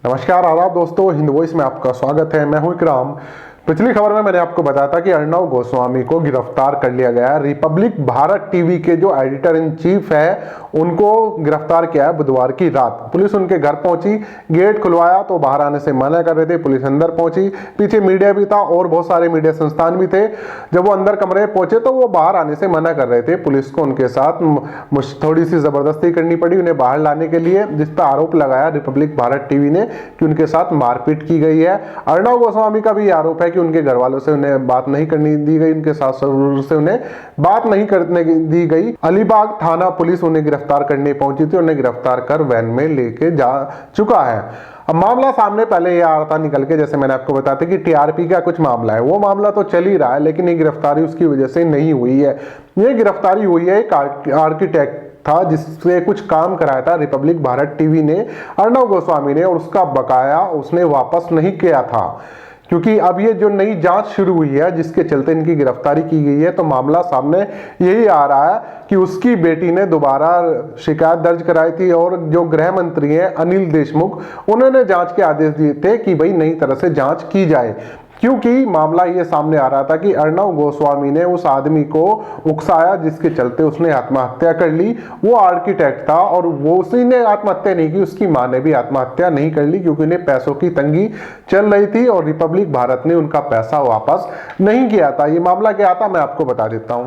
नमस्कार, आदाब दोस्तों, हिंद वॉइस में आपका स्वागत है। मैं हूं इकराम। पिछली खबर में मैंने आपको बताया था कि अर्णव गोस्वामी को गिरफ्तार कर लिया गया है। रिपब्लिक भारत टीवी के जो एडिटर इन चीफ है उनको गिरफ्तार किया है बुधवार की रात। पुलिस उनके घर पहुंची, गेट खुलवाया तो बाहर आने से मना कर रहे थे। पुलिस अंदर पहुंची, पीछे मीडिया भी था और बहुत सारे मीडिया संस्थान भी थे। जब वो अंदर कमरे में पहुंचे तो वो बाहर आने से मना कर रहे थे। पुलिस को उनके साथ थोड़ी सी जबरदस्ती करनी पड़ी उन्हें बाहर लाने के लिए, जिस पर आरोप लगाया रिपब्लिक भारत टीवी ने कि उनके साथ मारपीट की गई है। अर्णव गोस्वामी का भी आरोप है कि उनके घर वालों से उन्हें बात नहीं करनी दी गई, उनके सास ससुर से उन्हें बात नहीं करने दी गई। अलीबाग थाना पुलिस उन्हें गिरफ्तार करने पहुंची थी। उन्हें गिरफ्तार कर वैन में लेके जा चुका है। अब मामला सामने पहले ये आ रहा था निकल के, जैसे मैंने आपको बताया था कि टीआरपी का कुछ मामला है, वो मामला तो चल ही रहा है, लेकिन ये गिरफ्तारी उसकी वजह से नहीं हुई है। ये गिरफ्तारी हुई है एक आर्किटेक्ट था जिससे कुछ काम कराया था रिपब्लिक भारत टीवी ने अर्णव गोस्वामी ने, और उसका बकाया उसने वापस नहीं किया था। क्योंकि अब ये जो नई जांच शुरू हुई है जिसके चलते इनकी गिरफ्तारी की गई है, तो मामला सामने यही आ रहा है कि उसकी बेटी ने दोबारा शिकायत दर्ज कराई थी और जो गृह मंत्री हैं अनिल देशमुख, उन्होंने जांच के आदेश दिए थे कि भाई नई तरह से जांच की जाए। क्योंकि मामला ये सामने आ रहा था कि अर्णव गोस्वामी ने उस आदमी को उकसाया जिसके चलते उसने आत्महत्या कर ली। वो आर्किटेक्ट था और वो उसी ने आत्महत्या नहीं की, उसकी मां ने भी आत्महत्या नहीं कर ली, क्योंकि उन्हें पैसों की तंगी चल रही थी और रिपब्लिक भारत ने उनका पैसा वापस नहीं किया था। ये मामला क्या था मैं आपको बता देता हूं।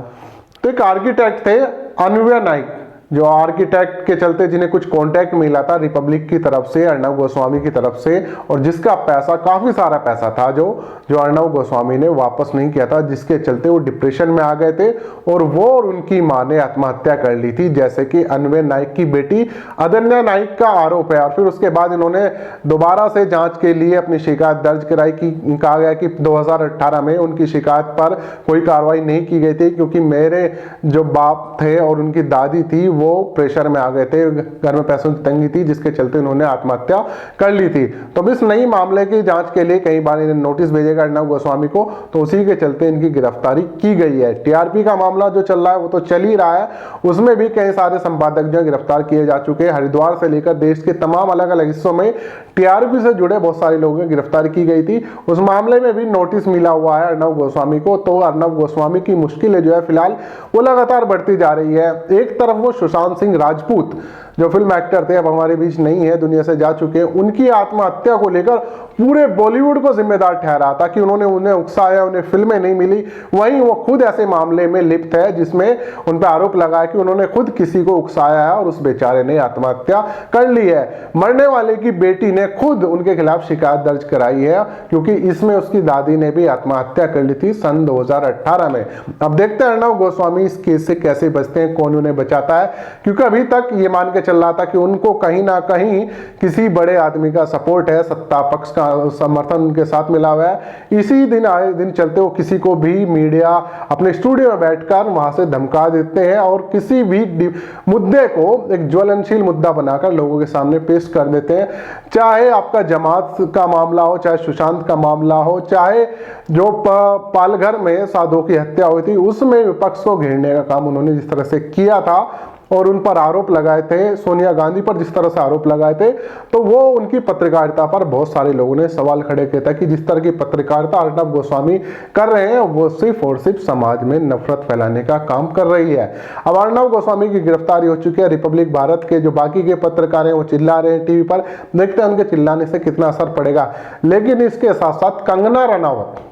तो एक आर्किटेक्ट थे अनव्य नाइक, जो आर्किटेक्ट के चलते जिन्हें कुछ कॉन्ट्रैक्ट मिला था रिपब्लिक की तरफ से, अर्णव गोस्वामी की तरफ से, और जिसका पैसा काफी सारा पैसा था जो अर्णव गोस्वामी ने वापस नहीं किया था, जिसके चलते वो डिप्रेशन में आ गए थे और वो और उनकी मां ने आत्महत्या कर ली थी, जैसे कि अनव्य नाइक की बेटी अदन्या नाइक का आरोप है। और फिर उसके बाद इन्होंने दोबारा से जांच के लिए अपनी शिकायत दर्ज कराई कि कहा गया कि 2018 में उनकी शिकायत पर कोई कार्रवाई नहीं की गई थी, क्योंकि मेरे जो बाप थे और उनकी दादी थी वो प्रेशर में आ गए थे, घर में पैसों की तंगी थी, जिसके चलते उन्होंने आत्महत्या कर ली थी। तो इस नई मामले की जांच के लिए कई बार इन्हें नोटिस भेजेगा अर्णव गोस्वामी को, तो उसी के चलते इनकी गिरफ्तारी की गई है। टीआरपी का मामला जो चल रहा है वो तो चल ही रहा है, उसमें भी कई सारे संपादक जो गिरफ्तार किए जा चुके हैं। हरिद्वार से लेकर देश के तमाम अलग अलग हिस्सों में टीआरपी से जुड़े बहुत सारे लोगों की गिरफ्तारी की गई थी। उस मामले में भी नोटिस मिला हुआ है अर्णव गोस्वामी को। तो अर्णव गोस्वामी की मुश्किलें जो है फिलहाल वो लगातार बढ़ती जा रही है। एक तरफ वो सुशांत सिंह राजपूत जो फिल्म एक्टर थे, अब हमारे बीच नहीं है, दुनिया से जा चुके हैं, उनकी आत्महत्या को लेकर पूरे बॉलीवुड को जिम्मेदार ठहरा था कि उन्होंने उन्हें उकसाया, उन्हें फिल्में नहीं मिली। वहीं वो खुद ऐसे मामले में लिप्त है जिसमें उन पर आरोप लगाया कि उन्होंने खुद किसी को उकसाया है और उस बेचारे ने आत्महत्या कर ली है। मरने वाले की बेटी ने खुद उनके खिलाफ शिकायत दर्ज कराई है, क्योंकि इसमें उसकी दादी ने भी आत्महत्या कर ली थी सन 2018 में। अब देखते हैं अर्णव गोस्वामी इस केस से कैसे बचते हैं, कौन उन्हें बचाता है, क्योंकि अभी तक ये मान के चल रहा था कि उनको कहीं ना कहीं किसी बड़े आदमी का सपोर्ट है, सत्ता पक्ष का समर्थन उनके साथ मिला हुआ है। इसी दिन आए दिन चलते वो किसी को भी मीडिया अपने स्टूडियो में बैठकर वहां से धमका देते हैं और किसी भी मुद्दे को एक ज्वलनशील मुद्दा बनाकर लोगों के सामने पेश कर देते हैं। चाहे आपका जमात का मामला हो, चाहे सुशांत का मामला हो, चाहे जो पालघर में साधुओं की हत्या हुई थी उसमें विपक्ष को घेरने का काम उन्होंने जिस तरह से किया था और उन पर आरोप लगाए थे, सोनिया गांधी पर जिस तरह से आरोप लगाए थे, तो वो उनकी पत्रकारिता पर बहुत सारे लोगों ने सवाल खड़े किए थे कि जिस तरह की पत्रकारिता अर्णव गोस्वामी कर रहे हैं वो सिर्फ और सिर्फ समाज में नफरत फैलाने का काम कर रही है। अब अर्णव गोस्वामी की गिरफ्तारी हो चुकी है। रिपब्लिक भारत के जो बाकी के पत्रकार हैं वो चिल्ला रहे हैं टीवी पर, देखते हैं उनके चिल्लाने से कितना असर पड़ेगा। लेकिन इसके साथ साथ कंगना रनावत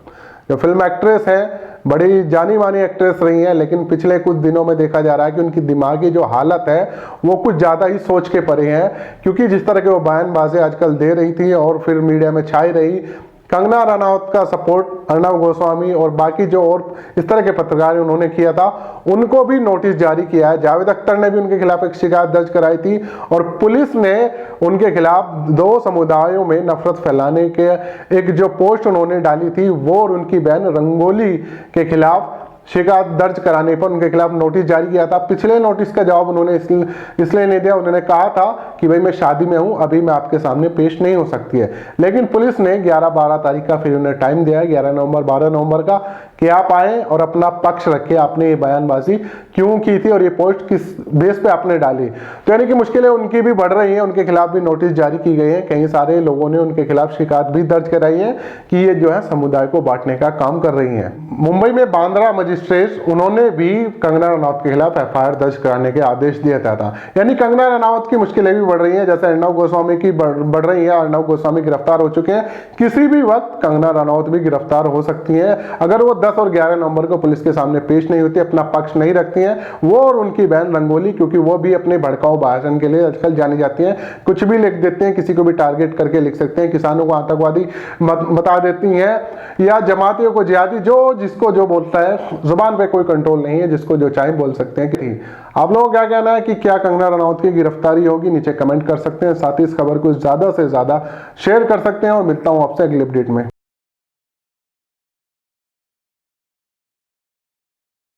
जो फिल्म एक्ट्रेस है, बड़ी जानी मानी एक्ट्रेस रही है, लेकिन पिछले कुछ दिनों में देखा जा रहा है कि उनकी दिमागी जो हालत है वो कुछ ज़्यादा ही सोच के परे है। क्योंकि जिस तरह के वो बयानबाजी आजकल दे रही थी और फिर मीडिया में छाई रही, कंगना रनावत का सपोर्ट अर्णव गोस्वामी और बाकी जो और इस तरह के पत्रकार उन्होंने किया था, उनको भी नोटिस जारी किया है। जावेद अख्तर ने भी उनके खिलाफ एक शिकायत दर्ज कराई थी और पुलिस ने उनके खिलाफ दो समुदायों में नफरत फैलाने के एक जो पोस्ट उन्होंने डाली थी वो और उनकी बहन रंगोली के खिलाफ शिकायत दर्ज कराने पर उनके खिलाफ नोटिस जारी किया था। पिछले नोटिस का जवाब उन्होंने इसलिए नहीं दिया, उन्होंने कहा था कि भाई मैं शादी में हूं, अभी मैं आपके सामने पेश नहीं हो सकती है। लेकिन पुलिस ने 11-12 तारीख का फिर उन्हें टाइम दिया, 11 नवंबर 12 नवंबर का, कि आप आए और अपना पक्ष रखें, आपने ये बयानबाजी क्यों की थी और ये पोस्ट किस बेस पे आपने डाली। तो यानी कि मुश्किलें उनकी भी बढ़ रही हैं, उनके खिलाफ भी नोटिस जारी की गई है, कई सारे लोगों ने उनके खिलाफ शिकायत भी दर्ज कराई है कि ये जो है समुदाय को बांटने का काम कर रही हैं। मुंबई में बांद्रा मजिस्ट्रेट उन्होंने भी कंगना रनौत के खिलाफ एफआईआर दर्ज कराने के आदेश दिया था। यानी कंगना रनौत की मुश्किलें भी बढ़ रही हैं, जैसे अर्नब गोस्वामी की बढ़ रही है। अर्नब गोस्वामी गिरफ्तार हो चुके हैं, किसी भी वक्त कंगना रनौत भी गिरफ्तार हो सकती है अगर वो 10 और 11 नवंबर को पुलिस के सामने पेश नहीं होती, अपना पक्ष नहीं रखती हैं। वो और उनकी बहन रंगोली, क्योंकि वो भी अपने भड़काऊ भाषण के लिए आजकल जानी जाती हैं, कुछ भी लिख देते हैं, किसी को भी टारगेट करके लिख सकते हैं, किसानों को आतंकवादी बता देती हैं या जमातियों को जिहादी, जो जिसको जो बोलता है, जुबान पे कोई कंट्रोल नहीं है, जिसको जो चाहे बोल सकते हैं। कि आप लोगों को क्या कहना है कि क्या कंगना रनौत की गिरफ्तारी होगी, नीचे कमेंट कर सकते हैं। साथ ही इस खबर को ज्यादा से ज्यादा शेयर कर सकते हैं और मिलता हूं आपसे अगले अपडेट में।